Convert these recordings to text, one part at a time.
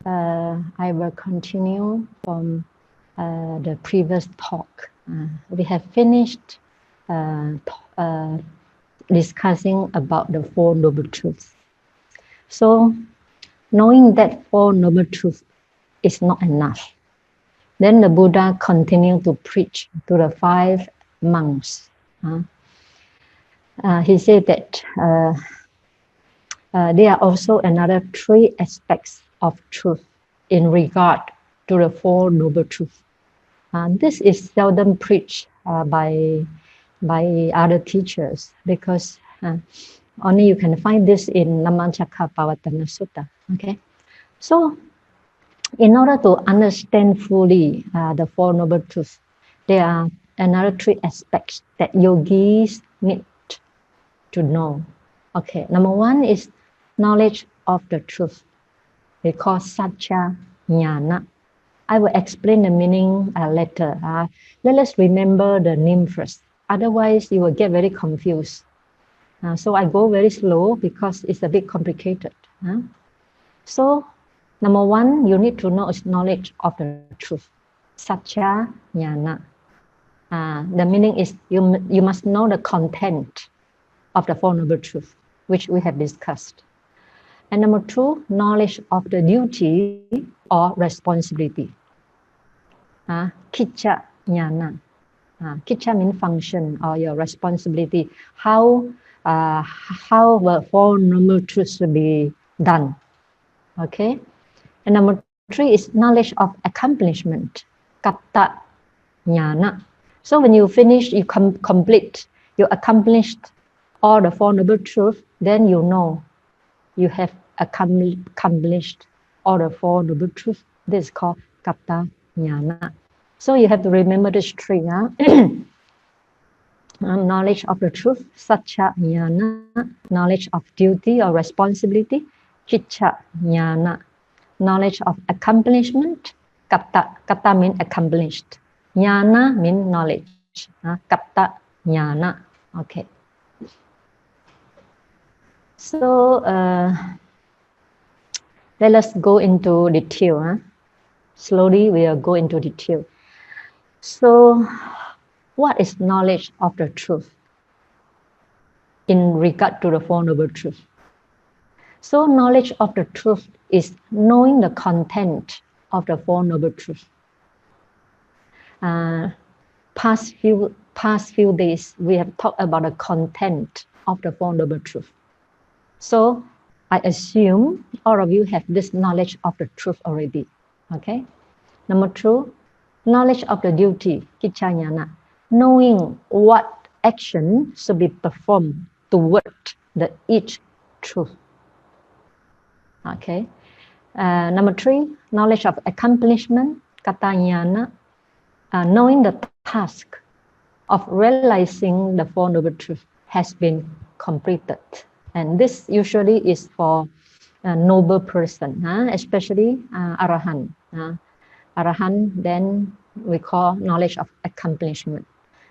I will continue from the previous talk. We have finished discussing about the Four Noble Truths. So, knowing that Four Noble Truths is not enough, then the Buddha continued to preach to the 5 monks. He said that there are also another 3 aspects of truth in regard to the Four Noble Truths. This is seldom preached by other teachers, because only you can find this in Dhammacakkappavattana Sutta. Okay, so in order to understand fully the Four Noble Truths, there are another 3 aspects that yogis need to know. Okay, number 1 is knowledge of the truth. We call Satcha Jnana. I will explain the meaning later. Let us remember the name first. Otherwise, you will get very confused. So I go very slow because it's a bit complicated. So, number 1, you need to know is knowledge of the truth. Satcha Jnana. The meaning is you must know the content of the Four Noble Truths, which we have discussed. And number 2, knowledge of the duty or responsibility. Kicca Jnana. Kicca means function or your responsibility. How the Four Noble Truths should be done. Okay. And number 3 is knowledge of accomplishment. Katta Jnana. So when you finish, you complete, you accomplished all the Four Noble Truths, then you know you have accomplished all the Four Noble Truths. This is called Katta Jnana. So you have to remember this 3. Knowledge of the truth, Satcha Jnana. Knowledge of duty or responsibility, Kicca Jnana. Knowledge of accomplishment, Katta. Katta means accomplished. Jnana means knowledge. Katta Jnana. Okay. So let us go into detail. Slowly we will go into detail. So what is knowledge of the truth in regard to the Four Noble Truths? So knowledge of the truth is knowing the content of the Four Noble Truths. Past few days we have talked about the content of the Four Noble Truths. So I assume all of you have this knowledge of the truth already. Okay. Number 2, knowledge of the duty, Kicca Jnana. Knowing what action should be performed toward each truth. Okay. Number 3, knowledge of accomplishment, Katta Jnana. Knowing the task of realizing the Four Noble Truths has been completed. And this usually is for a noble person, especially Arahant. Arahant, then we call knowledge of accomplishment.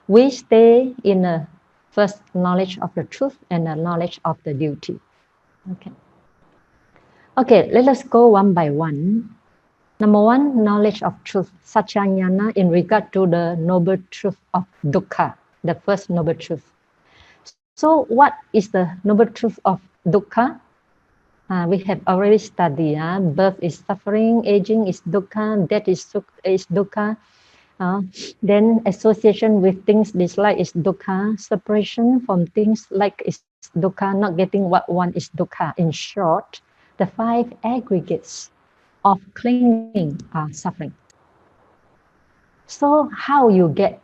We stay in the first knowledge of the truth and the knowledge of the duty. Okay. Okay, let us go one by one. Number 1, knowledge of truth, Satcha Jnana, in regard to the noble truth of Dukkha, the first noble truth. So what is the noble truth of Dukkha? We have already studied. Birth is suffering, aging is Dukkha, death is Dukkha. Then association with things disliked is Dukkha, separation from things like is Dukkha, not getting what one is Dukkha. In short, the 5 aggregates of clinging are suffering. So how you get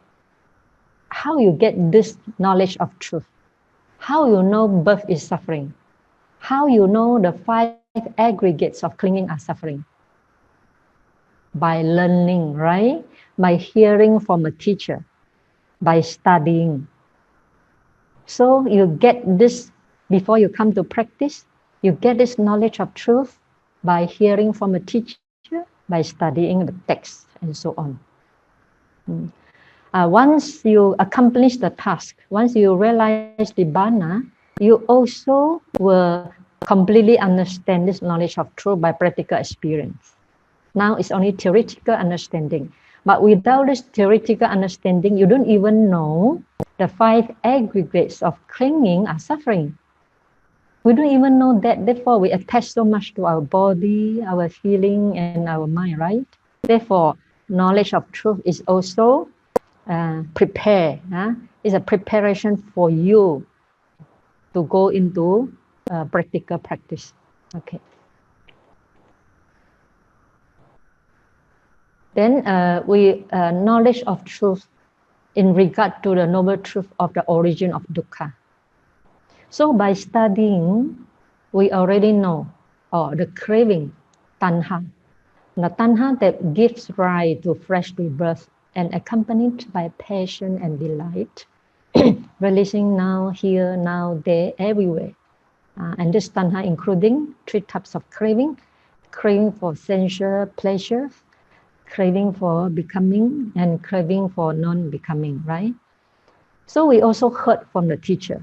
this knowledge of truth? How you know birth is suffering? How you know the 5 aggregates of clinging are suffering? By learning, right? By hearing from a teacher, by studying. So you get this before you come to practice. You get this knowledge of truth by hearing from a teacher, by studying the text, and so on. Once you accomplish the task, once you realize Nibbana, you also will completely understand this knowledge of truth by practical experience. Now it's only theoretical understanding. But without this theoretical understanding, you don't even know the 5 aggregates of clinging are suffering. We don't even know that. Therefore, we attach so much to our body, our feeling, and our mind, right? Therefore, knowledge of truth is also prepare. It's a preparation for you to go into practical practice. Okay. Then knowledge of truth in regard to the noble truth of the origin of dukkha. So by studying, we already know the craving, tanha, the tanha that gives rise to fresh rebirth and accompanied by passion and delight, releasing now, here, now, there, everywhere. And this tanha including 3 types of craving: craving for sensual pleasure, craving for becoming, and craving for non-becoming, right? So we also heard from the teacher.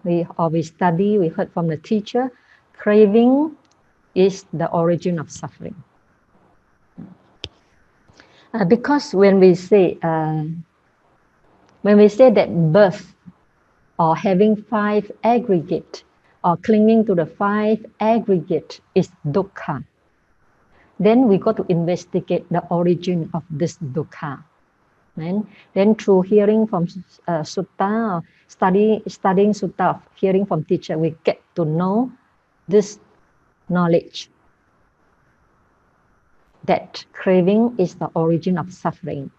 We study, we heard from the teacher, craving is the origin of suffering. Because when we say that birth or having 5 aggregate or clinging to the 5 aggregate is dukkha, then we got to investigate the origin of this dukkha. And then through hearing from sutta, or studying sutta, hearing from teacher, we get to know this knowledge that craving is the origin of suffering.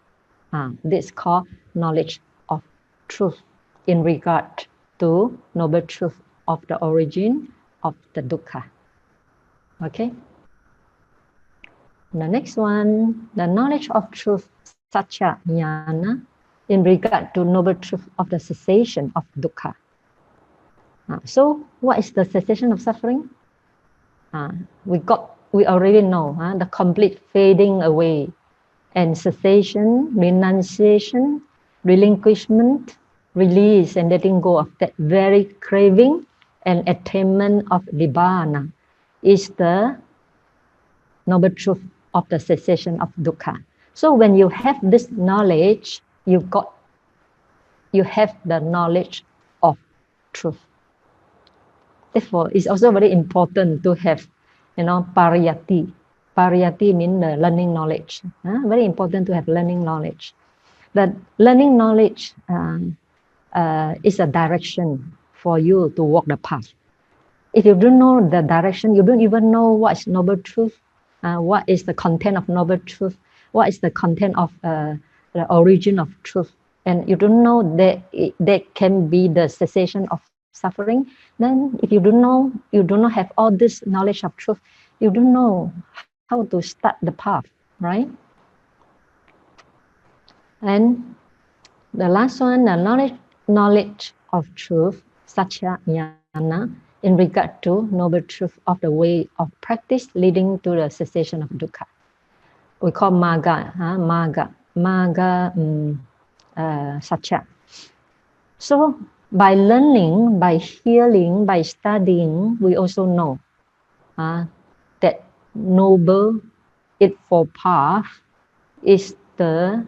This is called knowledge of truth in regard to noble truth of the origin of the dukkha. Okay. The next one, the knowledge of truth, satya jnana, in regard to noble truth of the cessation of dukkha. So what is the cessation of suffering? We already know the complete fading away and cessation, renunciation, relinquishment, release and letting go of that very craving and attainment of nibbana is the noble truth of the cessation of dukkha. So when you have this knowledge, you have the knowledge of truth. Therefore, it's also very important to have, pariyati. Pariyati means learning knowledge. Very important to have learning knowledge. That learning knowledge is a direction for you to walk the path. If you don't know the direction, you don't even know what is noble truth, what is the content of noble truth, what is the content of the origin of truth, and you don't know that can be the cessation of suffering, then if you don't know, you do not have all this knowledge of truth, you don't know how to start the path, right? And the last one, the knowledge of truth, satya jnana, in regard to noble truth of the way of practice leading to the cessation of dukkha. We call magga, satya. So by learning, by hearing, by studying, we also know that noble eightfold path is the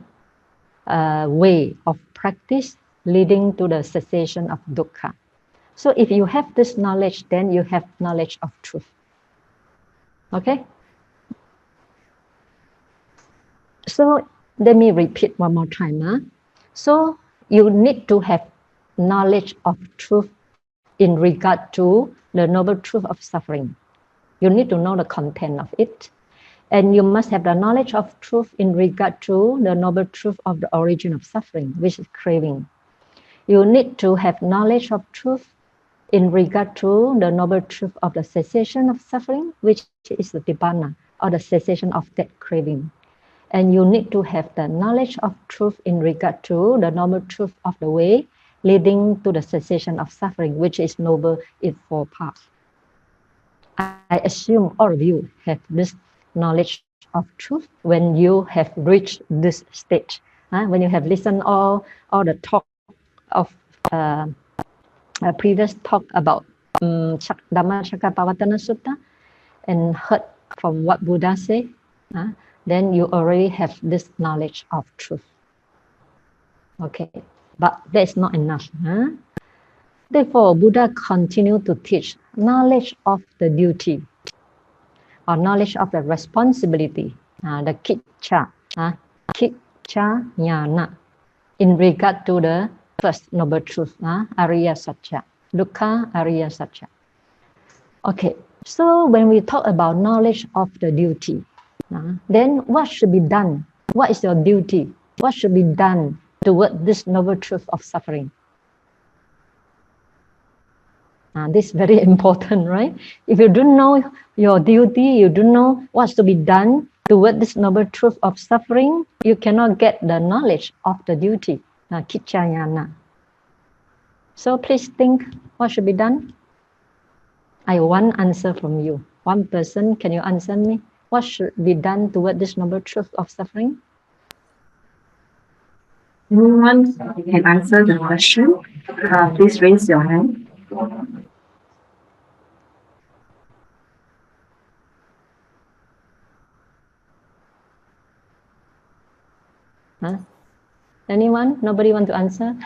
way of practice leading to the cessation of dukkha. So if you have this knowledge, then you have knowledge of truth. Okay? So let me repeat one more time. So you need to have knowledge of truth in regard to the noble truth of suffering. You need to know the content of it. And you must have the knowledge of truth in regard to the noble truth of the origin of suffering, which is craving. You need to have knowledge of truth in regard to the noble truth of the cessation of suffering, which is the nibbana, or the cessation of that craving. And you need to have the knowledge of truth in regard to the noble truth of the way leading to the cessation of suffering, which is noble eightfold path. I assume all of you have this knowledge of truth when you have reached this stage. When you have listened all the talk of previous talk about Dhammacakkappavattana Sutta and heard from what Buddha said, then you already have this knowledge of truth. Okay, but that's not enough. Therefore, Buddha continued to teach knowledge of the duty or knowledge of the responsibility, the kicca, kicca jnana, in regard to the first noble truth, Ariya Satya, Dukkha Ariya Satya. Okay, so when we talk about knowledge of the duty, then what should be done? What is your duty? What should be done toward this noble truth of suffering? This is very important, right? If you don't know your duty, you don't know what's to be done toward this noble truth of suffering, you cannot get the knowledge of the duty, kicca jnana. So please think what should be done. I want answer from you. One person, can you answer me? What should be done toward this noble truth of suffering? Anyone can answer the question. Please raise your hand. Anyone? Nobody want to answer?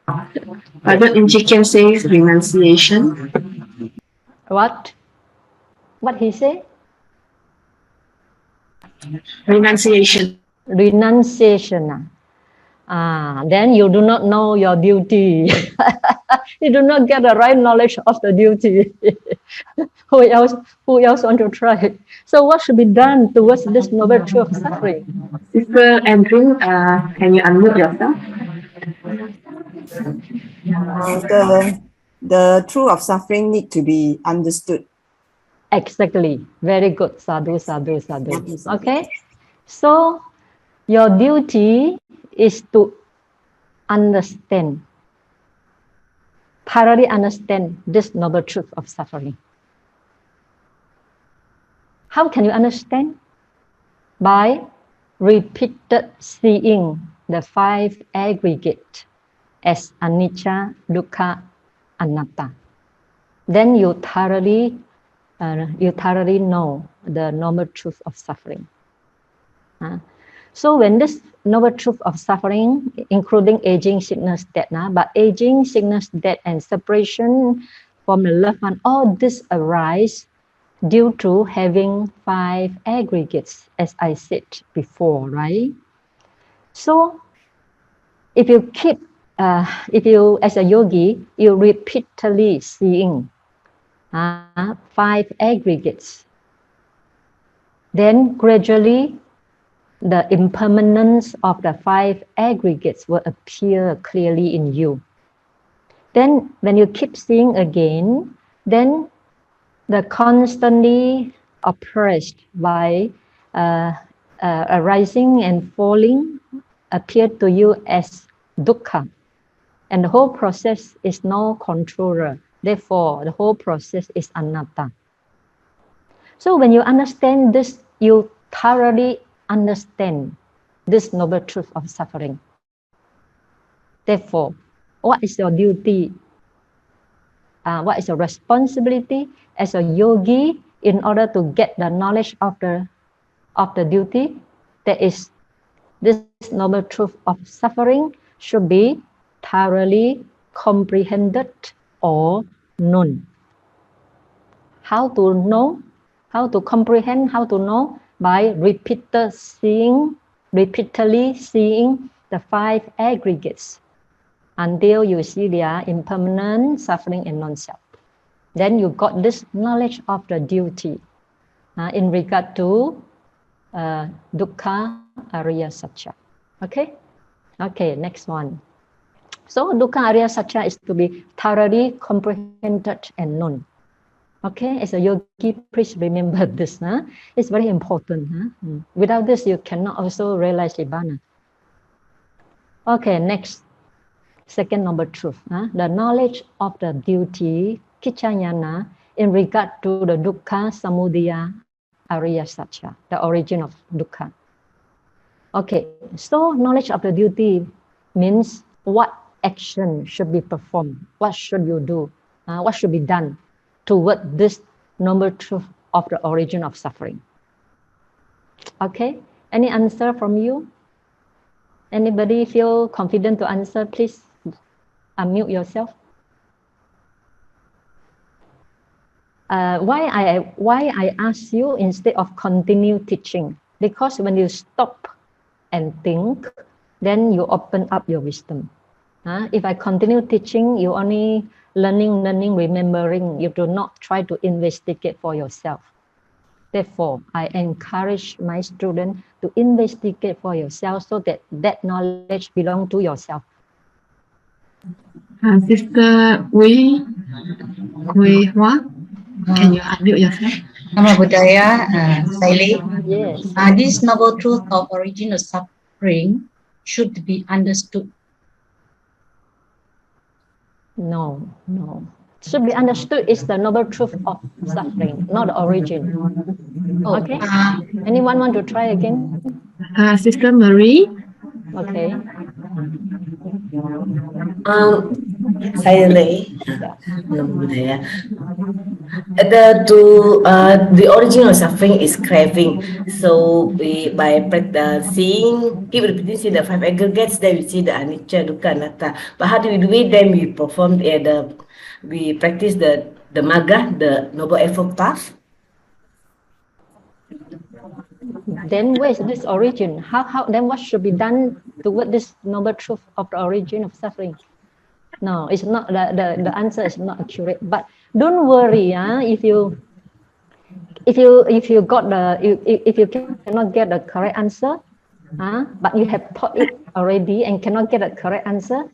Albert Inchiken says renunciation. What? What he say? Renunciation. Renunciation. Then you do not know your duty. You do not get the right knowledge of the duty. Who else want to try? So what should be done towards this noble truth of suffering? Sister Andrew, can you unmute yourself? The truth of suffering need to be understood. Exactly. Very good. Sadhu, sadhu, sadhu. Okay. So your duty is to understand, thoroughly understand this noble truth of suffering. How can you understand? By repeated seeing the five aggregate as anicca, dukkha, anatta. Then you thoroughly know the noble truth of suffering. So when this noble truth of suffering, including aging, sickness, death, but aging, sickness, death, and separation from the loved one, all this arise due to having five aggregates, as I said before, right? So if you keep, as a yogi, you repeatedly seeing five aggregates, then gradually the impermanence of the five aggregates will appear clearly in you. Then when you keep seeing again, then the constantly oppressed by arising and falling appear to you as dukkha. And the whole process is no controller. Therefore, the whole process is anatta. So when you understand this, you thoroughly understand this noble truth of suffering. Therefore, what is your duty? What is your responsibility as a yogi in order to get the knowledge of the duty? That is, this noble truth of suffering should be thoroughly comprehended or known. How to know? How to comprehend? How to know? By repeatedly seeing the five aggregates until you see their impermanent, suffering, and non-self. Then you got this knowledge of the duty in regard to dukkha ariya satya. Okay? Okay, next one. So dukkha ariya satya is to be thoroughly comprehended and known. Okay, as a yogi, please remember this. It's very important. Without this, you cannot also realize Nibbana. Okay, next. Second noble truth. The knowledge of the duty, kicca jnana, in regard to the dukkha samudaya ariya satya, the origin of dukkha. Okay, so knowledge of the duty means what action should be performed, what should you do, what should be done toward this noble truth of the origin of suffering. Okay, any answer from you? Anybody feel confident to answer? Please unmute yourself. Why I ask you instead of continue teaching? Because when you stop and think, then you open up your wisdom. If I continue teaching, you only learning, remembering. You do not try to investigate for yourself. Therefore, I encourage my students to investigate for yourself so that that knowledge belongs to yourself. Sister Wei Hua, can you unmute yourself? Nama Budaya, Sayalay. Yes. This noble truth of original suffering should be understood. No. Should be understood is the noble truth of suffering, not the origin. Okay. Anyone want to try again? Sister Marie. Okay. Sayalay, the origin of suffering is craving. So by practicing, keep repeating, see the 5 aggregates, then we see the anicca, dukkha, anatta. But how do we do it? Then we perform we practice the magga, the noble effort path. Then where is this origin? How then what should be done toward this noble truth of the origin of suffering? No, it's not. The answer is not accurate. But don't worry. If you cannot get the correct answer, but you have taught it already and cannot get a correct answer,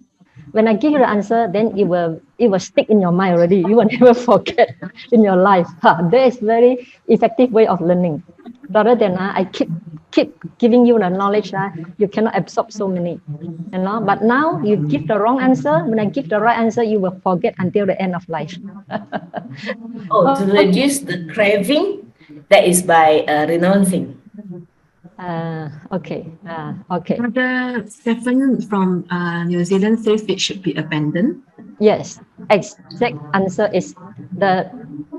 when I give you the answer, then it will stick in your mind already. You will never forget in your life. That is very effective way of learning. Rather than I keep giving you the knowledge, you cannot absorb so many. But now you give the wrong answer. When I give the right answer, you will forget until the end of life. To reduce the craving, that is by renouncing. Okay. Brother Stephen from New Zealand says it should be abandoned. Yes, exact answer is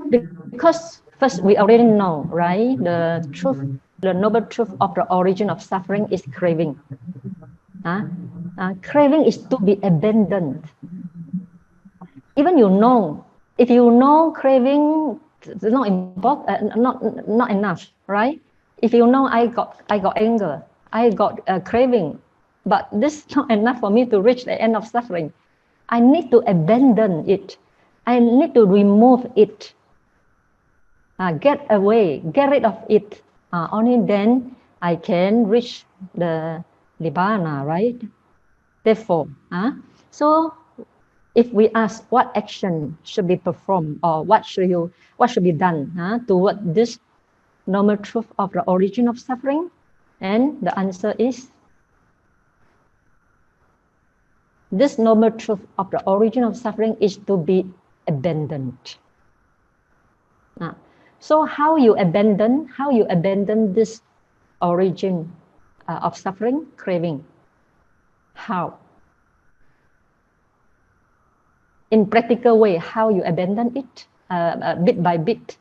because first we already know, right? The truth, the noble truth of the origin of suffering is craving. Craving is to be abandoned. Even if you know craving is not important, not enough, right? If you know I got anger, I got craving, but this is not enough for me to reach the end of suffering. I need to abandon it. I need to remove it. Get away, get rid of it. Only then I can reach the Nibbana, right? Therefore, so if we ask what action should be performed or what should be done toward this noble truth of the origin of suffering, and the answer is this noble truth of the origin of suffering is to be abandoned. So how you abandon this origin of suffering, craving? How? In practical way, how you abandon it bit by bit.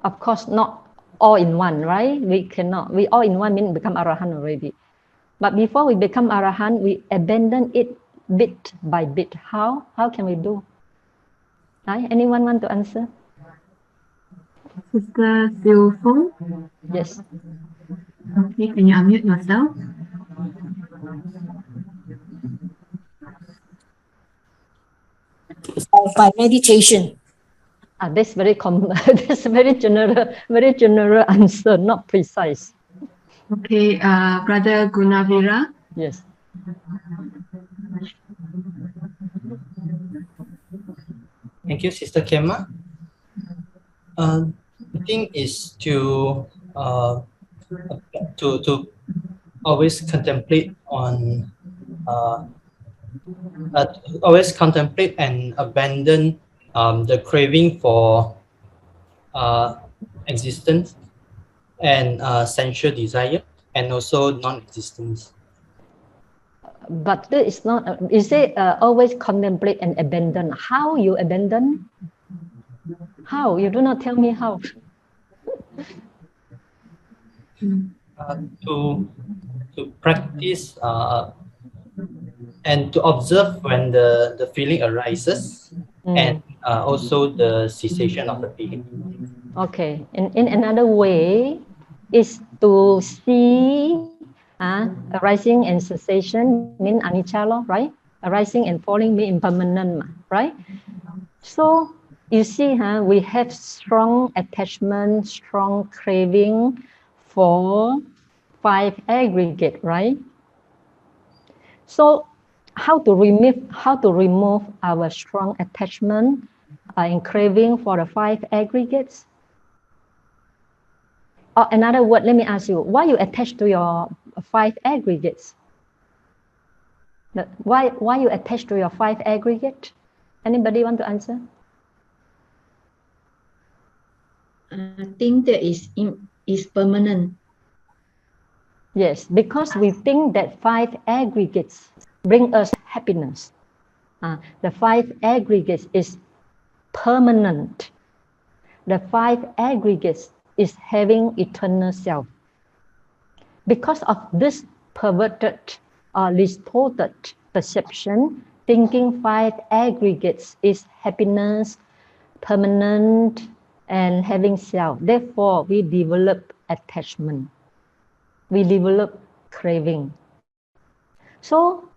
Of course, not all in one, right? We cannot. We all in one mean become Arahant already. But before we become Arahant, we abandon it bit by bit. How? How can we do? Anyone want to answer? Sister Siu Fong. Yes. Okay, can you unmute yourself? By meditation. That's very common. That's very general answer, not precise. Okay, Brother Gunavira. Yes. Thank you, Sister Kema. The thing is to always contemplate on always contemplate and abandon the craving for existence and sensual desire, and also non-existence. But this is not, you say always contemplate and abandon. How you abandon? How? You do not tell me how. to practice and to observe when the feeling arises, and also the cessation of the feeling. Okay, in another way is to see arising and cessation mean anicca law, right? Arising and falling mean impermanent, right? So you see, we have strong attachment, strong craving for 5 aggregate, right? So how to remove our strong attachment and craving for the 5 aggregates? Or another word, let me ask you, why you attach to your 5 aggregates? Why you attach to your 5 aggregate? Anybody want to answer? I think that is permanent. Yes, because we think that 5 aggregates bring us happiness. The 5 aggregates is permanent. The 5 aggregates is having eternal self. Because of this perverted or distorted perception, thinking 5 aggregates is happiness, permanent, and having self. Therefore, we develop attachment. We develop craving. So,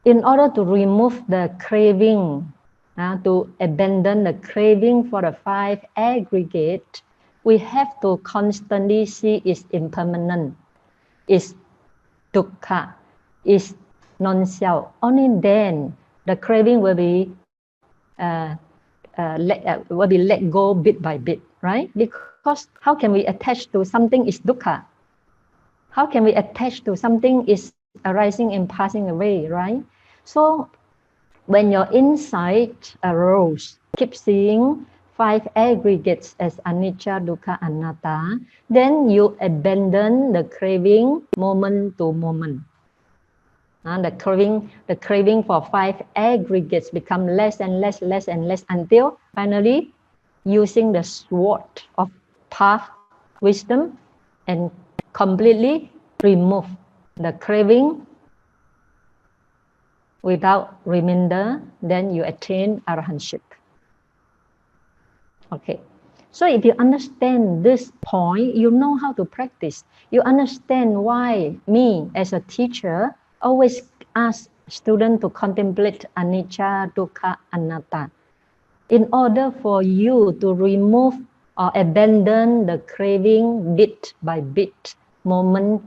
in order to remove the craving, to abandon the craving for the 5 aggregate, we have to constantly see it's impermanent, it's dukkha, it's non-self. Only then the craving will be let go bit by bit, right? Because how can we attach to something is dukkha? How can we attach to something is arising and passing away, right? So when your insight arose, keep seeing 5 aggregates as anicca, dukkha, anatta, then you abandon the craving moment to moment. The craving for 5 aggregates become less and less until finally using the sword of path wisdom and completely remove the craving without remainder, then you attain arahantship. Okay, so if you understand this point, you know how to practice. You understand why me as a teacher always ask students to contemplate anicca, dukkha, anatta, in order for you to remove or abandon the craving bit by bit, moment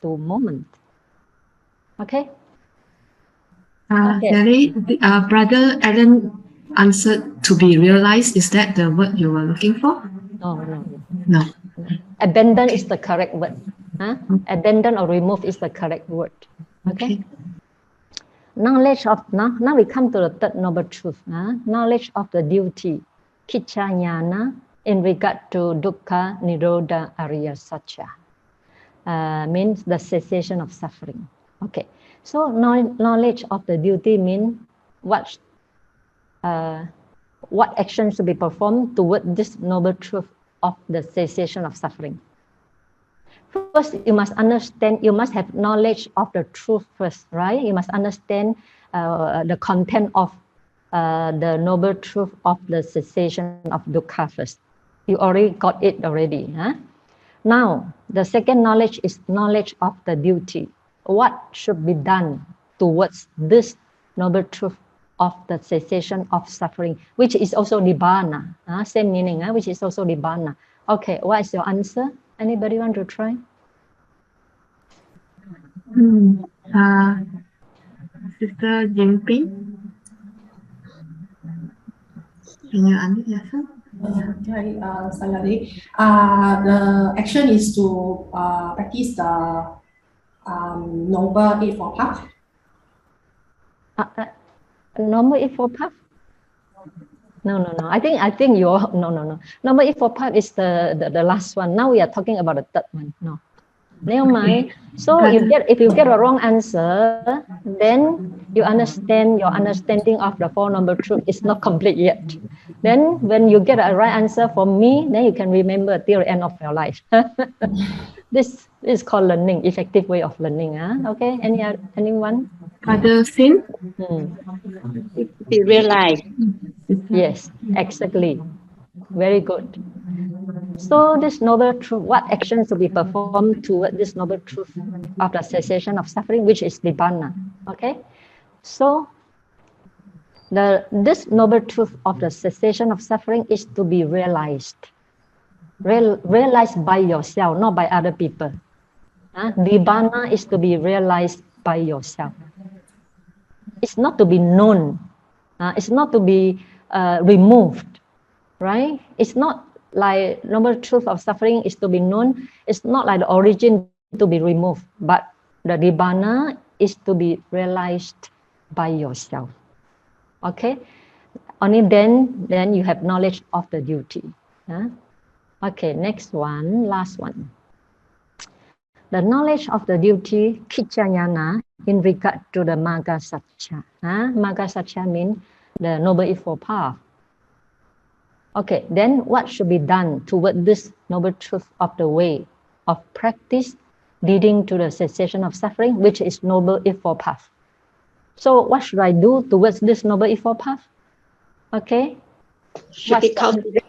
to moment. Okay? Vihari, Brother Alan answered to be realized. Is that the word you were looking for? No. Abandon is the correct word. Abandon or remove is the correct word. Okay. Knowledge of now we come to the third noble truth. Knowledge of the duty, kicca jnana, in regard to dukkha, nirodha, ariya satya, means the cessation of suffering. Okay. So knowledge of the duty means what actions should be performed toward this noble truth of the cessation of suffering. First, you must understand, you must have knowledge of the truth first, right? You must understand the content of the noble truth of the cessation of dukkha first. You already got it already. Now, the second knowledge is knowledge of the duty. What should be done towards this noble truth of the cessation of suffering, which is also nibbana, same meaning, which is also nibbana. Okay, what is your answer? Anybody want to try? Sister Jinping, can you answer? Hi, Sayalay. The action is to practice the Noble Eightfold Path. Noble Eightfold Path? No. I think you're no. Noble Eightfold Path is the last one. Now we are talking about the third one. No. Never mind. So if you get a wrong answer, then you understand your understanding of the Four Noble Truths is not complete yet. Then when you get a right answer from me, then you can remember till the end of your life. This is called learning, effective way of learning. Okay, anyone? Other thing? Be realized. Yes, exactly. Very good. So this noble truth, what actions to be performed toward this noble truth of the cessation of suffering, which is Nibbana. Okay, so this noble truth of the cessation of suffering is to be realized. Realized by yourself, not by other people. Nibbana is to be realized by yourself. It's not to be known. It's not to be removed, right? It's not like noble truth of suffering is to be known. It's not like the origin to be removed, but the Nibbana is to be realized by yourself. Okay, only then you have knowledge of the duty. Okay, next one, last one. The knowledge of the duty, Kichayana, in regard to the Magga Satcha. Magga Satcha means the Noble Eightfold Path. Okay, then what should be done toward this noble truth of the way of practice leading to the cessation of suffering, which is Noble Eightfold Path? So what should I do towards this Noble Eightfold Path? Okay. Should be cultivated.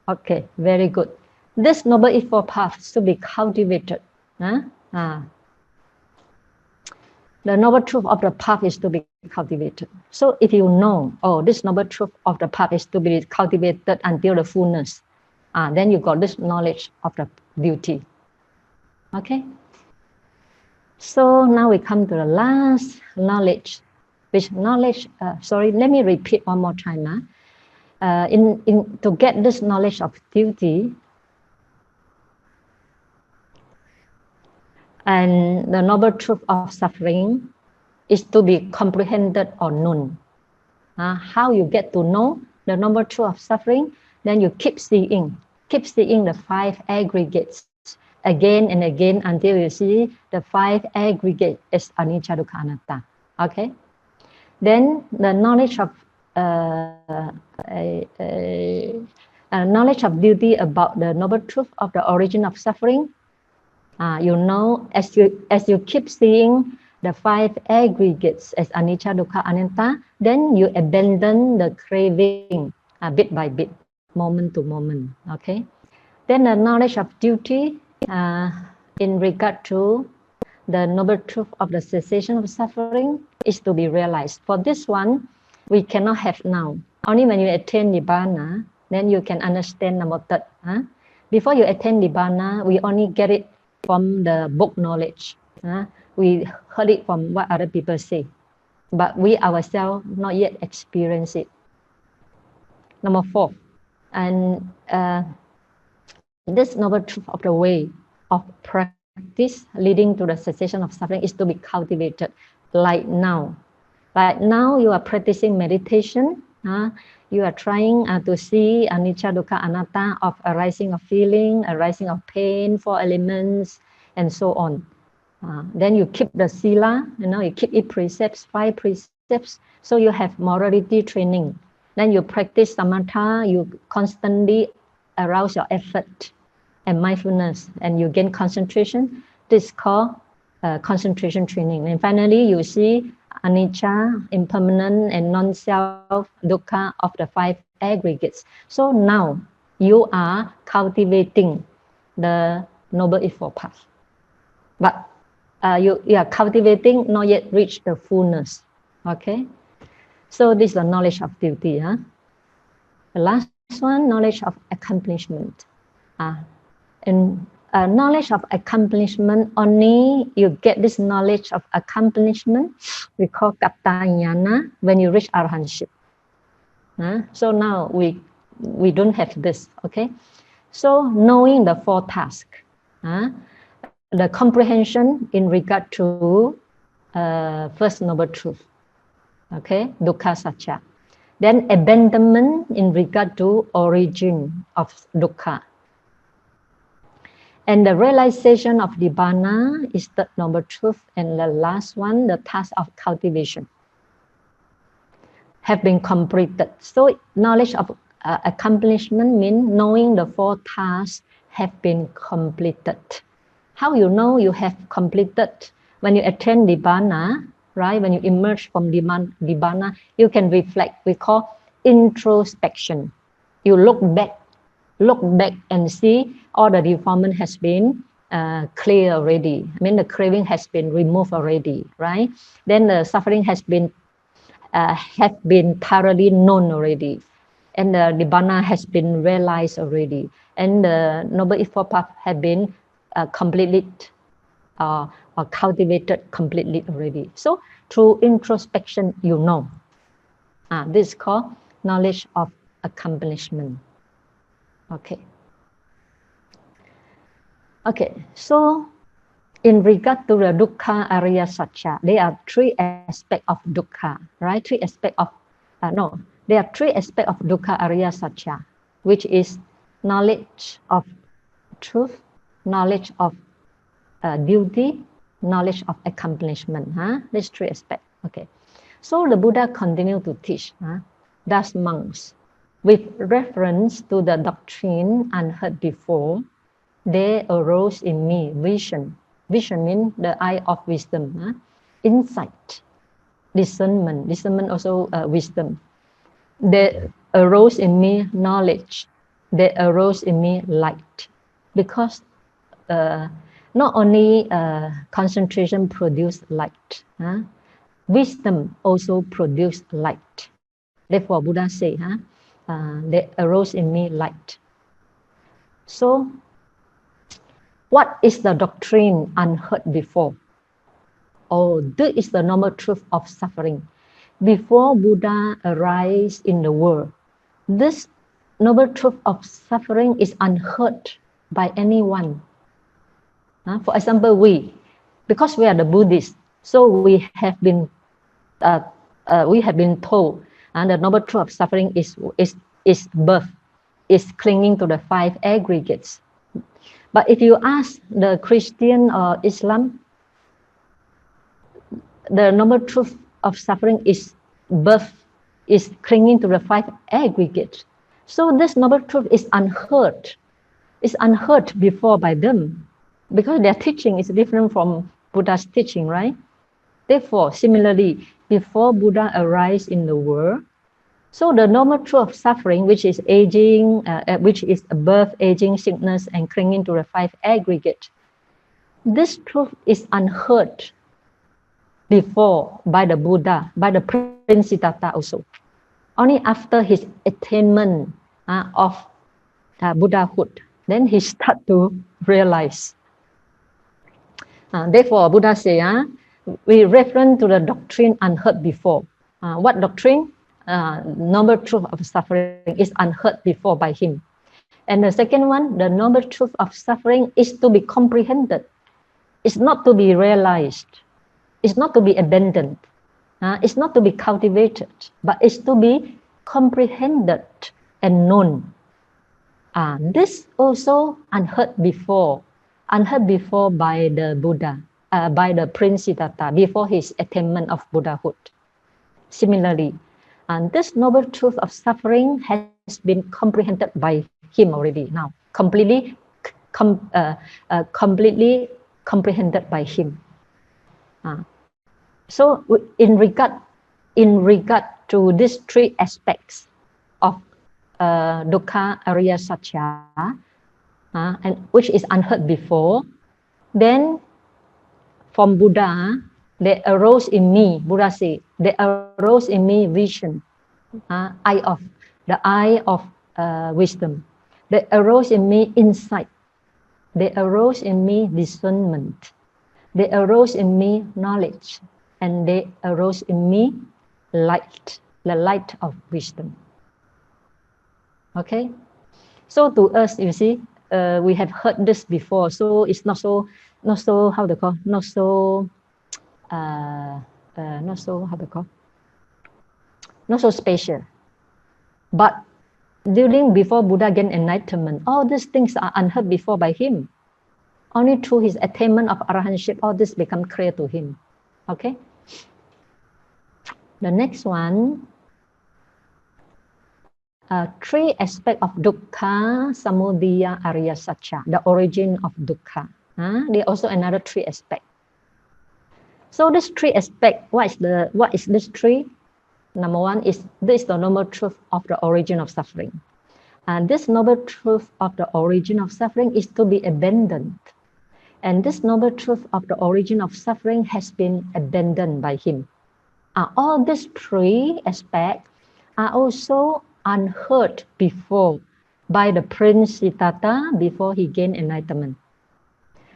Okay, very good. This Noble Eightfold Path should be cultivated. The noble truth of the path is to be cultivated. So if you know, this noble truth of the path is to be cultivated until the fullness, then you got this knowledge of the duty. Okay. So now we come to the last knowledge, which knowledge, sorry, let me repeat one more time. To get this knowledge of duty, and the noble truth of suffering is to be comprehended or known. How you get to know the noble truth of suffering? Then you keep seeing the five aggregates again and again until you see the five aggregates as anicca, dukkha, anatta. Okay. Then the knowledge of knowledge of duty about the noble truth of the origin of suffering. You know, as you keep seeing the five aggregates as anicca, dukkha, anatta, then you abandon the craving bit by bit, moment to moment. Okay. Then the knowledge of duty in regard to the noble truth of the cessation of suffering is to be realized. For this one, we cannot have now. Only when you attain Nibbana, then you can understand about that. Before you attain Nibbana, we only get it from the book knowledge. We heard it from what other people say, but we ourselves not yet experience it. Number 4, and this noble truth of the way of practice leading to the cessation of suffering is to be cultivated. Like now you are practicing meditation. You are trying to see anicca, dukkha, anatta of arising of feeling, arising of pain, 4 elements, and so on. Then you keep the sila, you keep it precepts, 5 precepts, so you have morality training. Then you practice samatha, you constantly arouse your effort and mindfulness, and you gain concentration. This is called concentration training. And finally, you see anicca, impermanent and non-self, dukkha of the 5 aggregates. So now you are cultivating the Noble Eightfold Path. But you are cultivating, not yet reached the fullness. Okay? So this is the knowledge of duty. The last one, knowledge of accomplishment. And knowledge of accomplishment, only you get this knowledge of accomplishment, we call kattayana, when you reach arahantship. So now we don't have this. Okay, so knowing the 4 tasks, the comprehension in regard to first noble truth, okay, dukkha satcha, then abandonment in regard to origin of dukkha, And the realization of Nibbana is the noble truth. And the last one, the task of cultivation, have been completed. So knowledge of accomplishment means knowing the four tasks have been completed. How you know you have completed? When you attain Nibbana, right? When you emerge from Nibbana, you can reflect. We call introspection. You look back and see all the deformment has been clear already. I mean, the craving has been removed already, right? Then the suffering has been thoroughly known already, and the Nibbana has been realized already, and the Noble Eightfold Path have been completely or cultivated completely already. So through introspection, you know. This is called knowledge of accomplishment. Okay. Okay, so in regard to the Dukkha Ariya Satya, there are three aspects of Dukkha, right? There are three aspects of Dukkha Ariya Satya, which is knowledge of truth, knowledge of duty, knowledge of accomplishment. These three aspects. Okay. So the Buddha continued to teach, thus monks, with reference to the doctrine unheard before, there arose in me vision. Vision means the eye of wisdom, insight, discernment. Discernment also wisdom. There arose in me knowledge. There arose in me light. Because not only concentration produces light, wisdom also produces light. Therefore, Buddha say, there arose in me light. So, what is the doctrine unheard before? Oh, this is the normal truth of suffering. Before Buddha arise in the world, this noble truth of suffering is unheard by anyone. For example, because we are the Buddhists, so we have been told, and the noble truth of suffering is birth, is clinging to the five aggregates. But if you ask the Christian or Islam, the noble truth of suffering is birth, is clinging to the five aggregates. So this noble truth is unheard. It's unheard before by them, because their teaching is different from Buddha's teaching, right? Therefore, similarly, before Buddha arise in the world, so the normal truth of suffering, which is aging, which is birth, aging, sickness, and clinging to the five aggregates, this truth is unheard before by the Buddha, by the Prince Siddhartha also. Only after his attainment of Buddhahood, then he start to realize. Therefore, Buddha say, we refer to the doctrine unheard before. What doctrine? Noble truth of suffering is unheard before by him. And the second one, the noble truth of suffering is to be comprehended. It's not to be realized. It's not to be abandoned. It's not to be cultivated, but it's to be comprehended and known. This also unheard before by the Buddha, by the Prince Siddhartha, before his attainment of Buddhahood. Similarly, and this noble truth of suffering has been comprehended by him already now, completely comprehended by him. So in regard to these three aspects of Dukkha Ariya Satya, and which is unheard before, then from Buddha, there arose in me, Buddha said, there arose in me vision, the eye of wisdom. There arose in me insight. There arose in me discernment. There arose in me knowledge. And there arose in me light, the light of wisdom. Okay? So to us, you see, we have heard this before, so it's not so special. But before Buddha gained enlightenment, all these things are unheard before by him. Only through his attainment of arahantship, all this become clear to him. Okay. The next one, three aspects of dukkha, samudaya, arya satya, the origin of dukkha. There are also another three aspects. So this three aspect, what is this three? Number one is this the noble truth of the origin of suffering. And this noble truth of the origin of suffering is to be abandoned. And this noble truth of the origin of suffering has been abandoned by him. All these three aspects are also unheard before by the Prince Siddhartha before he gained enlightenment.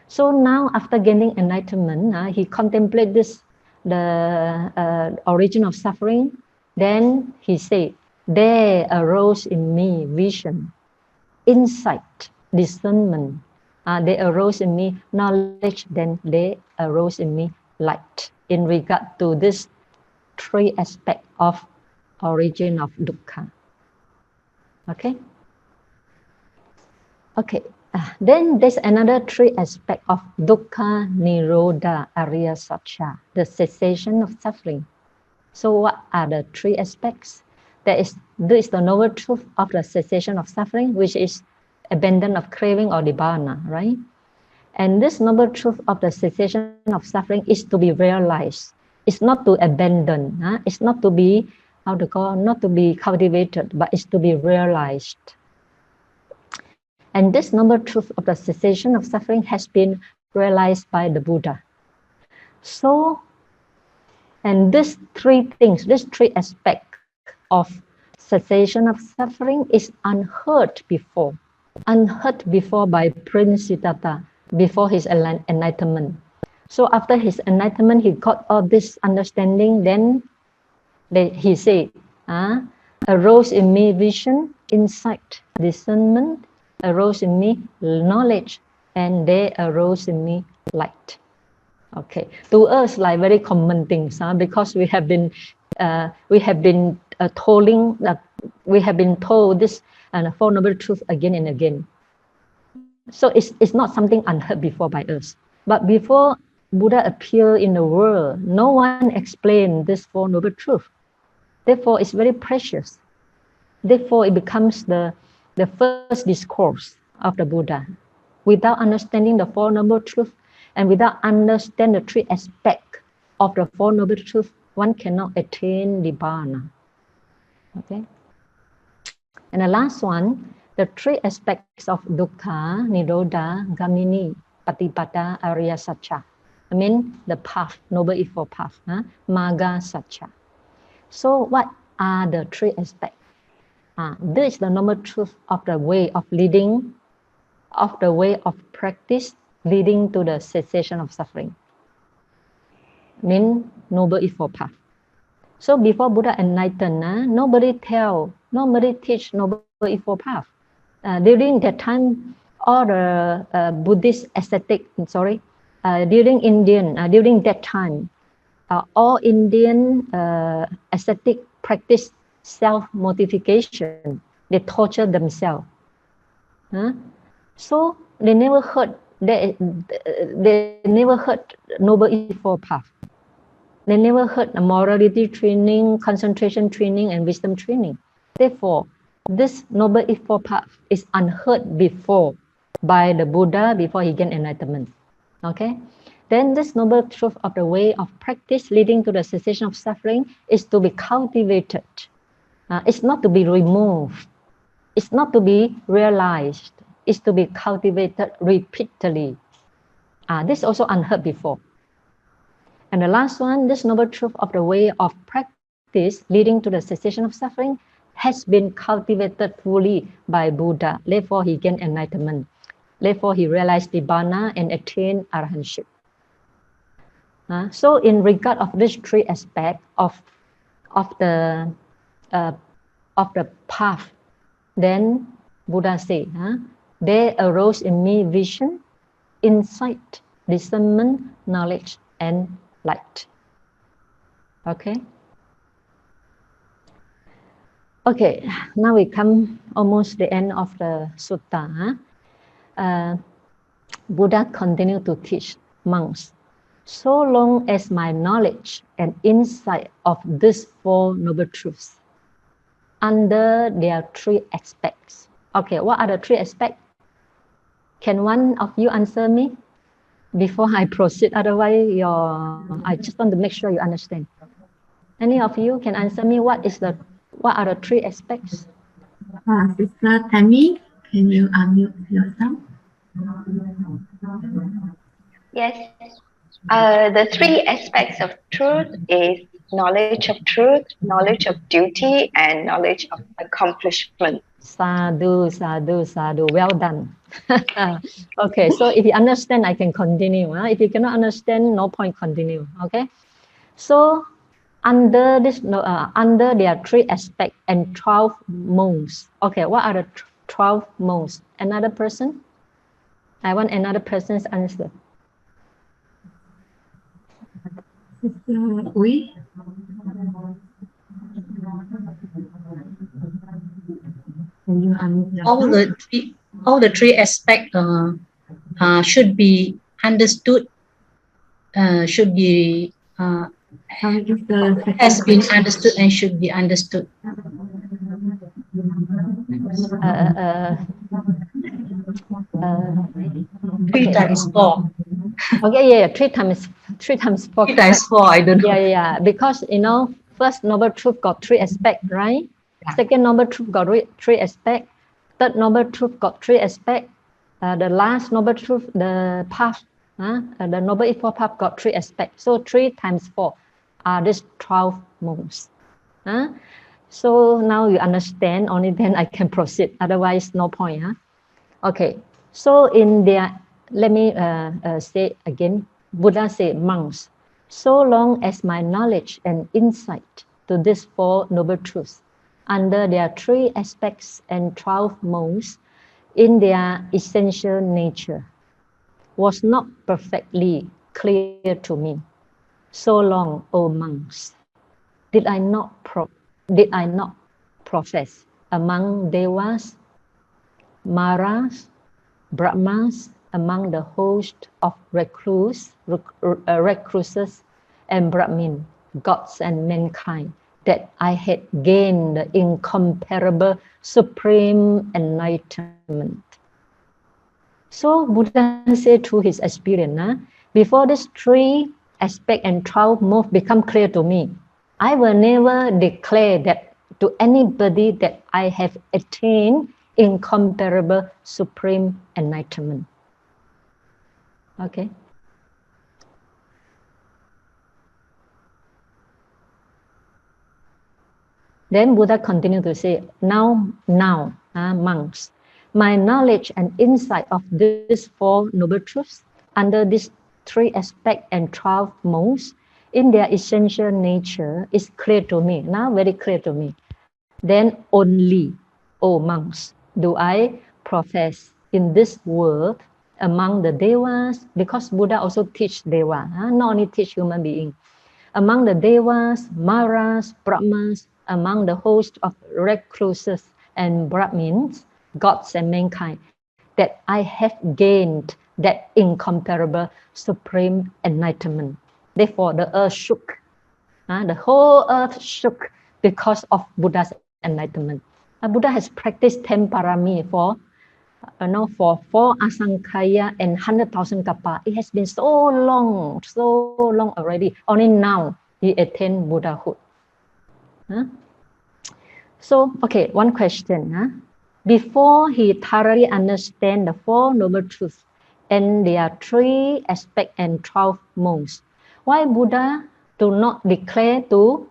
So now after gaining enlightenment, he contemplated this, the origin of suffering. Then he said, there arose in me vision, insight, discernment. They arose in me knowledge, then they arose in me light. In regard to this three aspects of origin of dukkha. Okay. Okay. Then there's another three aspect of dukkha, nirodha, arya satya, the cessation of suffering. So what are the three aspects? This is the noble truth of the cessation of suffering, which is abandon of craving or nibbana, right? And this noble truth of the cessation of suffering is to be realized. It's not to abandon. It's not to be, not to be cultivated, but it's to be realized. And this noble truth of the cessation of suffering has been realized by the Buddha. So, and these three things, these three aspects of cessation of suffering is unheard before by Prince Siddhartha before his enlightenment. So after his enlightenment, he got all this understanding. Then he said, arose in me vision, insight, discernment, arose in me knowledge, and there arose in me light. Okay, to us like very common things, because we have been told this Four Noble Truths again and again. So it's not something unheard before by us. But before Buddha appeared in the world, no one explained this Four Noble Truths. Therefore, it's very precious. Therefore, it becomes the first discourse of the Buddha. Without understanding the Four Noble Truths and without understanding the three aspects of the Four Noble Truths, one cannot attain Nibbana. Okay? And the last one, the three aspects of dukkha, nirodha, gamini, patipada, arya satya. I mean the path, noble eightfold path, magga satya. So what are the three aspects? This is the noble truth of the way of leading, of the way of practice leading to the cessation of suffering. Mean noble eightfold path. So before Buddha enlightened, nobody teach noble eightfold path. During that time, all the Buddhist ascetic, during that time, all Indian ascetic practice self-mortification. They torture themselves. So they never heard noble eightfold path. They never heard morality training, concentration training, and wisdom training. Therefore, this noble eightfold path is unheard before by the Buddha before he gained enlightenment. Okay? Then this noble truth of the way of practice leading to the cessation of suffering is to be cultivated. It's not to be removed. It's not to be realized. It's to be cultivated repeatedly. This is also unheard before. And the last one, this noble truth of the way of practice leading to the cessation of suffering has been cultivated fully by Buddha. Therefore, he gained enlightenment. Therefore, he realized Nibbana and attained arahantship. So in regard of these three aspects of the path, then Buddha said, there arose in me vision, insight, discernment, knowledge, and light. Okay. Okay, now we come almost the end of the sutta. Buddha continued to teach monks, so long as my knowledge and insight of these Four Noble Truths under their three aspects. Okay, what are the three aspects? Can one of you answer me before I proceed? Otherwise, I just want to make sure you understand. Any of you can answer me what are the three aspects? Sister Tammy, can you unmute yourself? Yes. The three aspects of truth is knowledge of truth, knowledge of duty, and knowledge of accomplishment. Sadhu, sadhu, sadhu. Well done. Okay, so if you understand, I can continue. If you cannot understand, no point continue. Okay, so under this, under their three aspects and 12 modes. Okay, what are the 12 modes? Another person? I want another person's answer. We? Can you unmute yourself? All the three aspects should be understood. Should be has been understood and should be understood. 3 times 4. Okay, yeah, 3 times 4. 3 times 4, I don't know. Yeah, because first Noble Truth got 3 aspects, right? Yeah. Second Noble Truth got 3 aspects. Third Noble Truth got 3 aspects. The last Noble Truth, the path, the Noble Eightfold Path got 3 aspects. So 3 times 4 are these 12 modes. So now you understand, only then I can proceed. Otherwise, no point. Okay, so in their, let me say again, Buddha said, monks, so long as my knowledge and insight to these 4 Noble Truths under their 3 aspects and 12 modes in their essential nature was not perfectly clear to me, so long, O monks, did I not profess among devas, maras, brahmas, among the host of recluses and Brahmin, gods and mankind, that I had gained the incomparable supreme enlightenment. So Buddha said through his experience, before these 3 aspects and 12 modes become clear to me, I will never declare that to anybody that I have attained incomparable supreme enlightenment. Okay. Then Buddha continued to say, now, monks, my knowledge and insight of these 4 Noble Truths under these 3 aspects and 12 modes in their essential nature is clear to me, now very clear to me. Then only, O monks, do I profess in this world among the devas, because Buddha also teach deva, not only teach human beings, among the devas, maras, brahmas, among the host of recluses and Brahmins, gods and mankind, that I have gained that incomparable supreme enlightenment. Therefore, the earth shook. The whole earth shook because of Buddha's enlightenment. Buddha has practiced 10 parami for 4 asankhaya and 100,000 kappa. It has been so long already. Only now he attained Buddhahood. So, okay, one question. Before he thoroughly understand the 4 Noble Truths and their 3 aspects and 12 modes, why Buddha do not declare to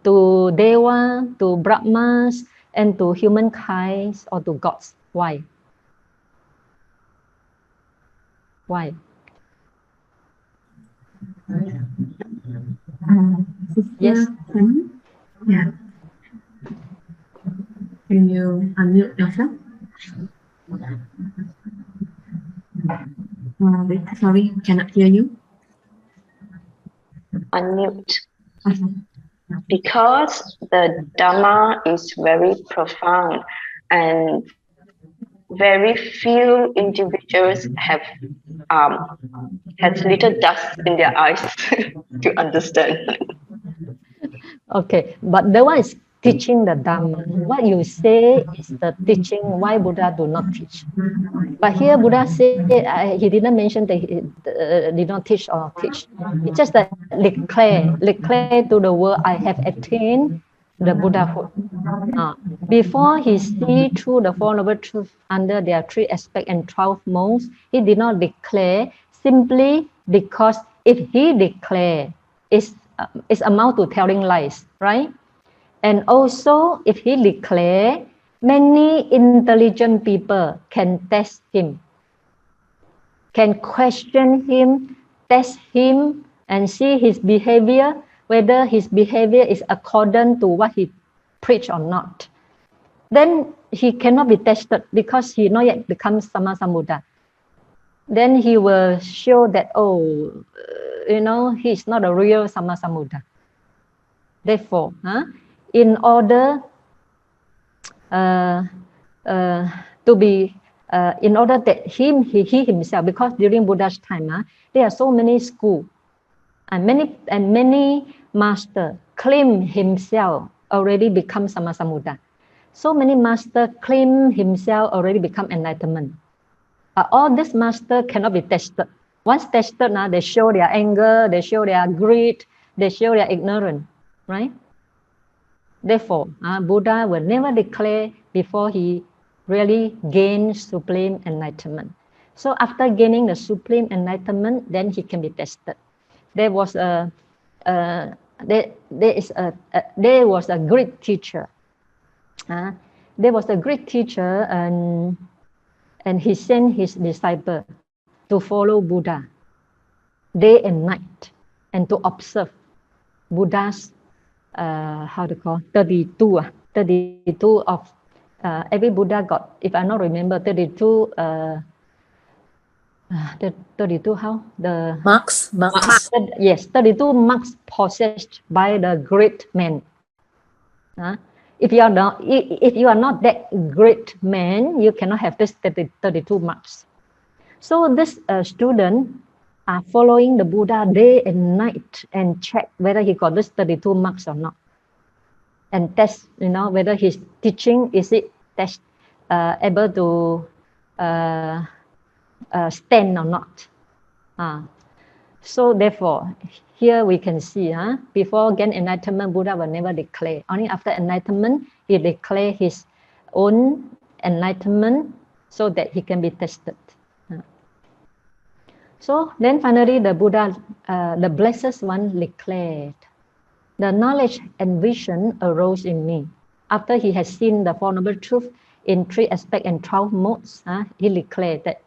Deva, to Brahmas, and to humankind or to gods? Why? Why? Yes. Yeah. Can you unmute yourself? Sorry, cannot hear you. Unmute. Because the Dhamma is very profound and very few individuals have has little dust in their eyes to understand. Okay, but the one is teaching the Dhamma. What you say is the teaching why Buddha do not teach. But here Buddha said he didn't mention that he did not teach or teach. He just declare to the world, I have attained the Buddhahood. Before he see through the Four Noble Truths under their 3 aspects and 12 modes, he did not declare simply because if he declare, it's amount to telling lies, right? And also, if he declare, many intelligent people can test him, can question him, test him, and see his behavior, whether his behavior is according to what he preached or not. Then he cannot be tested because he not yet becomes Sama Sambuddha. Then he will show that, he's not a real Sama Sambuddha. Therefore, in order to be, in order that he himself, because during Buddha's time, there are so many schools and many masters claim himself already become Sama Sambuddha. So many masters claim himself already become enlightenment. All this master cannot be tested. Once tested, they show their anger, they show their greed, they show their ignorance, right? Therefore, Buddha will never declare before he really gains supreme enlightenment. So after gaining the supreme enlightenment, then he can be tested. There was a great teacher. There was a great teacher, and he sent his disciple to follow Buddha day and night, and to observe Buddha's 32 of every Buddha got, if I not remember, 32 how the Marks. Yes, 32 marks possessed by the great man. If you are not that great man, you cannot have this 32 marks. So this student are following the Buddha day and night and check whether he got this 32 marks or not, and test, whether his teaching is it able to stand or not. So therefore, here we can see, before gain enlightenment, Buddha will never declare. Only after enlightenment, he declare his own enlightenment so that he can be tested. So then finally, the Buddha, the Blessed One, declared, the knowledge and vision arose in me. After he has seen the Four Noble Truths in 3 aspects and 12 modes, he declared that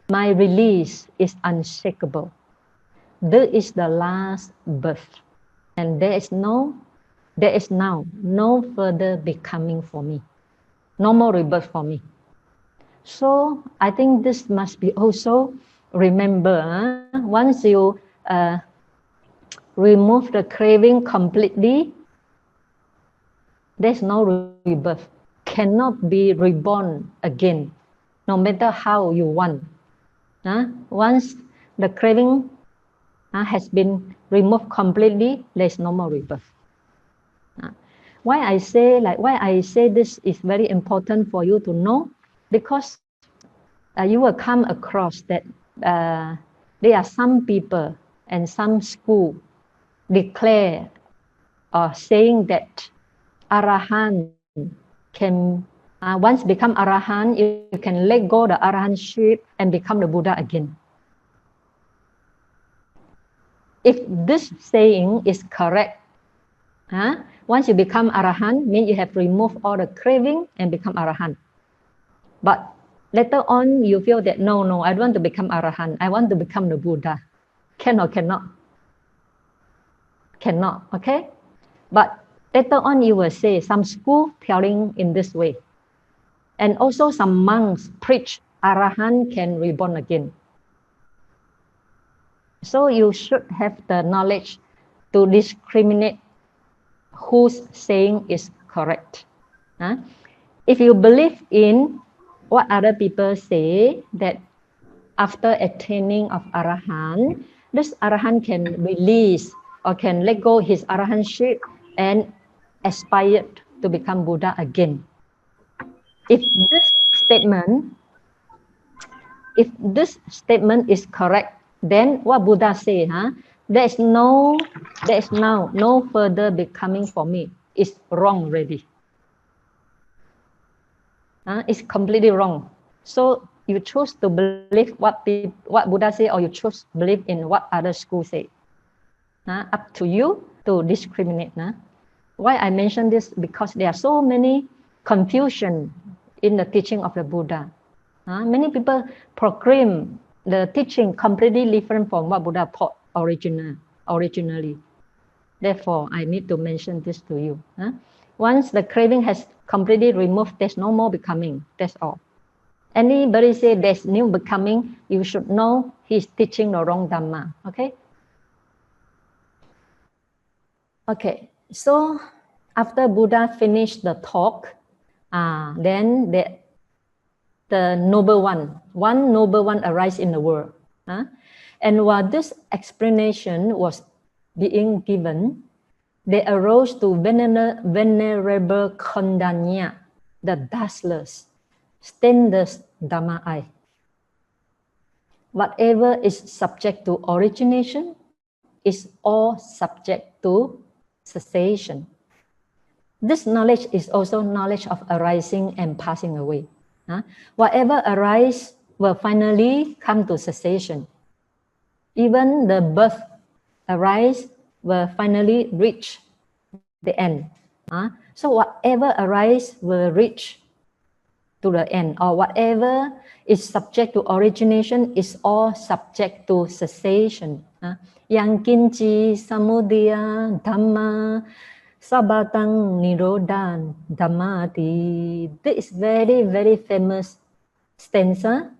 my release is unshakable. This is the last birth, and there is now no further becoming for me, no more rebirth for me. So I think this must be also remember. Once you remove the craving completely, there's no rebirth, cannot be reborn again, no matter how you want. Once the craving has been removed completely, there's no more rebirth. Why I say this is very important for you to know, because you will come across that there are some people and some school declare or saying that Arahant can, once become Arahant, you can let go the Arahantship and become the Buddha again. If this saying is correct, once you become Arahant, means you have removed all the craving and become Arahant. But later on, you feel that, no, I don't want to become Arahant. I want to become the Buddha. Cannot, okay? But later on, you will say some school telling in this way. And also some monks preach Arahant can reborn again. So you should have the knowledge to discriminate whose saying is correct. If you believe in what other people say that after attaining of Arahant, this Arahant can release or can let go his Arahantship and aspire to become Buddha again. If this statement is correct, then what Buddha say, there is now no further becoming for me. It's wrong already. It's completely wrong. So you choose to believe what Buddha say, or you choose to believe in what other schools say. Up to you to discriminate. Why I mention this? Because there are so many confusion in the teaching of the Buddha. Many people proclaim the teaching completely different from what Buddha taught originally. Therefore, I need to mention this to you. Once the craving has completely removed, there's no more becoming. That's all. Anybody say there's new becoming, you should know he's teaching the wrong Dhamma. Okay? Okay, so after Buddha finished the talk, then the noble one noble one arise in the world. And while this explanation was being given, they arose to venerable Kondanya, the dustless, stainless Dhamma eye. Whatever is subject to origination is all subject to cessation. This knowledge is also knowledge of arising and passing away. Whatever arises will finally come to cessation. Even the birth arise will finally reach the end. So whatever arises will reach to the end, or whatever is subject to origination is all subject to cessation. Yang kinci samudaya dhamma sabatang nirodhan dhammati. This is very, very famous stanza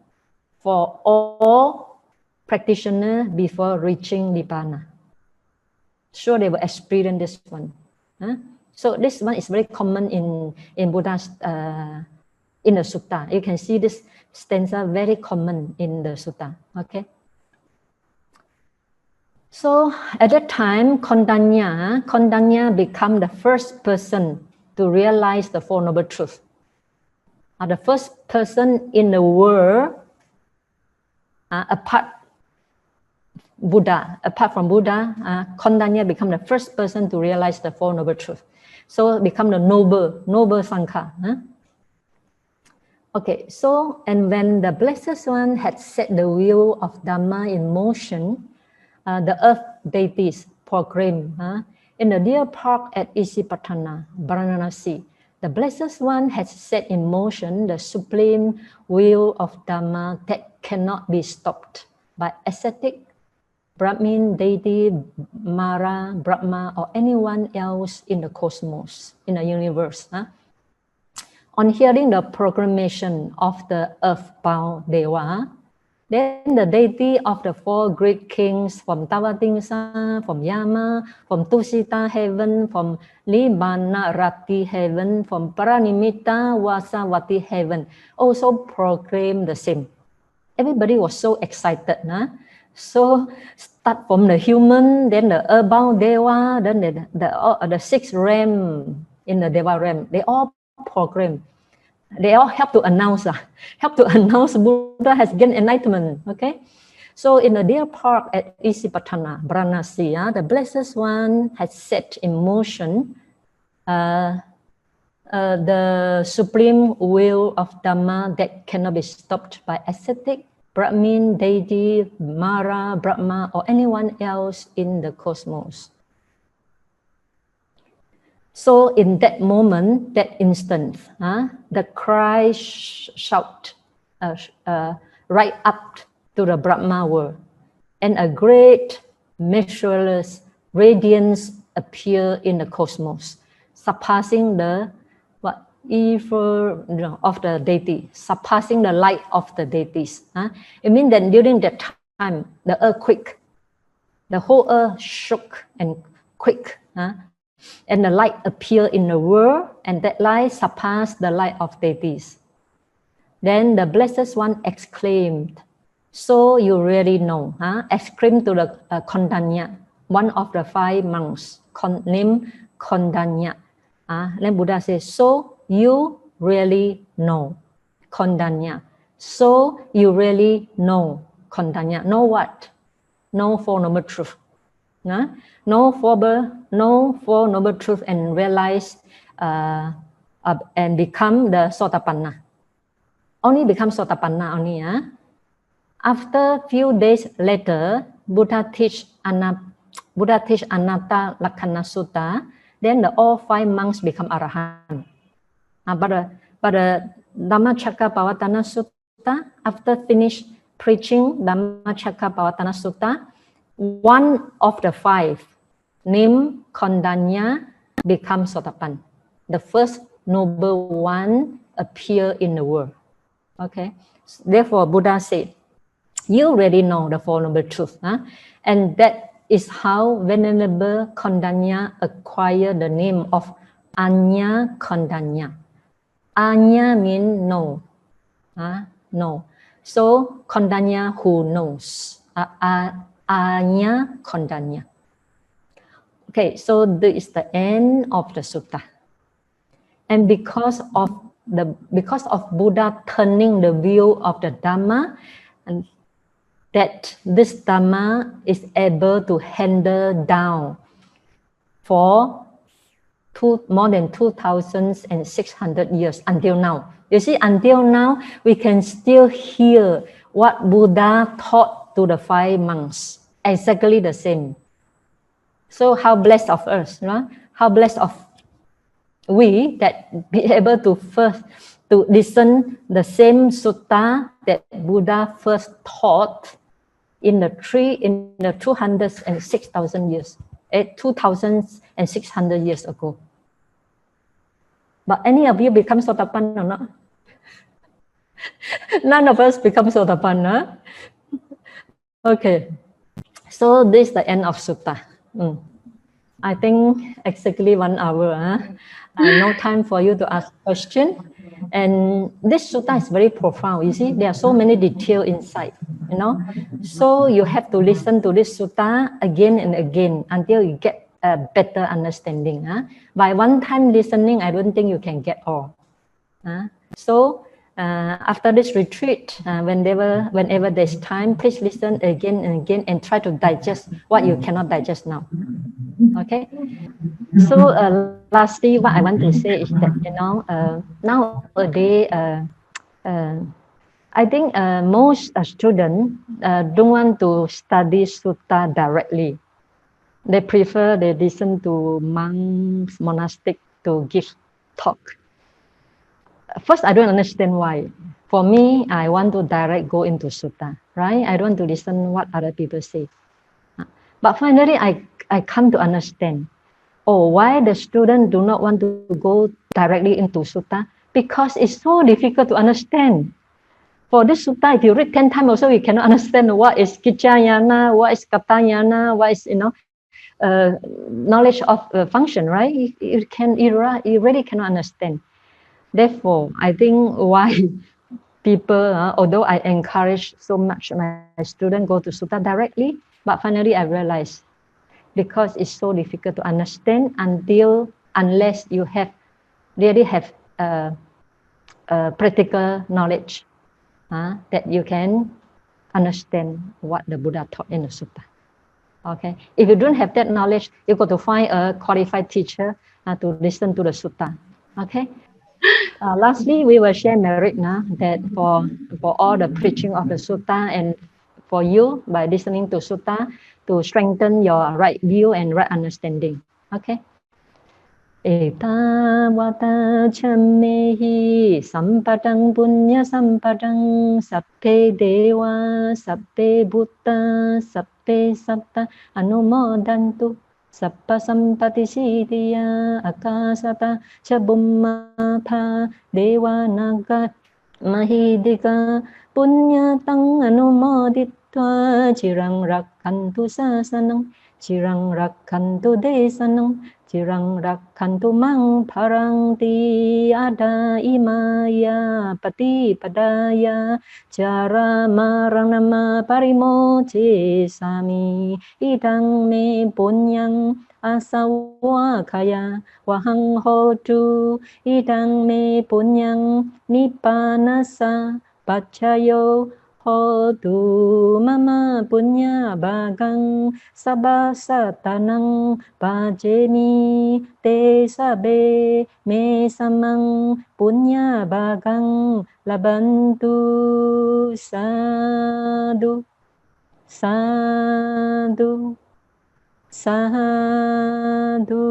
for all practitioners before reaching Nibbana. Sure, they will experience this one. So this one is very common in Buddha's in the sutta. You can see this stanza very common in the sutta. Okay. So at that time, Kondanya became the first person to realize the Four Noble Truths. The first person in the world, apart from Buddha, Kondanya became the first person to realize the Four Noble Truths. So become the noble Sangha. Okay, so, and when the Blessed One had set the wheel of Dhamma in motion, the earth deities proclaimed, in the deer park at Isipatana, Varanasi, the Blessed One has set in motion the supreme wheel of Dhamma that cannot be stopped by ascetic, Brahmin, deity, Mara, Brahma, or anyone else in the cosmos, in the universe. On hearing the proclamation of the earthbound Deva, then the deity of the four great kings from Tavatimsa, from Yama, from Tusita heaven, from Nibbana-rati heaven, from Paranimitta Vasavati heaven, also proclaimed the same. Everybody was so excited. So start from the human, then the earthbound Deva, then the sixth realm in the Deva realm, they all proclaim. They all help to announce Buddha has gained enlightenment. Okay, so in the deer park at Isipatana, Varanasi, the Blessed One has set in motion the supreme will of Dhamma that cannot be stopped by ascetic, Brahmin, deity, Mara, Brahma, or anyone else in the cosmos. So in that moment, that instant, the cry shout right up to the Brahma world, and a great measureless radiance appear in the cosmos, surpassing the ether of the deity, surpassing the light of the deities. It means that during that time, the earthquake, the whole earth shook and quaked. And the light appeared in the world, and that light surpassed the light of deities. Then the Blessed One exclaimed, so you really know, exclaimed to the Kondanya, one of the 5 monks, named Kondanya. Then Buddha says, so you really know, Kondanya. So you really know, Kondanya. Know what? Know Four Noble Truth. Know Four Noble Truth and realize and become the Sotapanna. Only become Sotapanna only. After few days later, Buddha teach Anatta Lakkhana Sutta. Then all 5 monks become Arahant. But the Dhammacakkappavattana Sutta, after finish preaching Dhammacakkappavattana Sutta, one of the 5, named Kondanya, becomes Sotapanna. The first noble one appear in the world. Okay. Therefore, Buddha said, you already know the Four Noble Truths. And that is how Venerable Kondanya acquired the name of Anya Kondanya. Anya means no. No. So Kondanya who knows. Anya Kondanya. Okay, so this is the end of the sutta. And because of Buddha turning the view of the Dhamma, and that this Dhamma is able to handle down for more than 2,600 years until now. You see, until now, we can still hear what Buddha taught to the 5 monks, exactly the same. So how blessed of us, right? How blessed of we that be able to listen the same sutta that Buddha first taught in the 206,000 years, 2,600 years ago. But any of you become Sotapanna or not? None of us become Sotapanna. Okay, so this is the end of sutta. I think exactly 1 hour. No time for you to ask question. And this sutta is very profound. You see, there are so many details inside. So you have to listen to this sutta again and again until you get a better understanding. By one time listening, I don't think you can get all. So after this retreat, whenever there's time, please listen again and again and try to digest what you cannot digest now. Okay. So lastly, what I want to say is that nowadays, I think most students don't want to study sutta directly. They prefer they listen to monks, monastic to give talk. First, I don't understand why. For me, I want to direct go into sutta, right? I don't want to listen what other people say. But finally, I come to understand. Why the students do not want to go directly into sutta? Because it's so difficult to understand. For this sutta, if you read 10 times also, you cannot understand what is Kiccayana, what is Kaptayana, what is, knowledge of function, right? You really cannot understand. Therefore, I think why people, although I encourage so much my students go to sutta directly, but finally I realized because it's so difficult to understand unless you really have practical knowledge that you can understand what the Buddha taught in the sutta. Okay, if you don't have that knowledge, you got to find a qualified teacher to listen to the sutta. Okay. Lastly, we will share merit that for all the preaching of the sutta and for you by listening to sutta to strengthen your right view and right understanding. Okay. Etavata chammehi sampadang punya sampadang sappe deva sappe bhutta sappe satta anumodantu sappa sampati siddhya akasata chabummata deva naga mahidika punyatang anumoditva cirang rakkantu sasanang cirang rakkantu desanang Chirang rakhantu mang paranti ada imaya pati padaya Chara maranama parimoche sami idang me punyang asawakaya wahang hotu idang me punyang nipanasa pachayo hotu mama punya bagang sabasatanang pajemi te sabe me samang punya bagang labantu sadhu sadhu sadhu.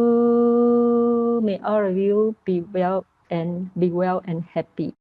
May all of you be well and happy.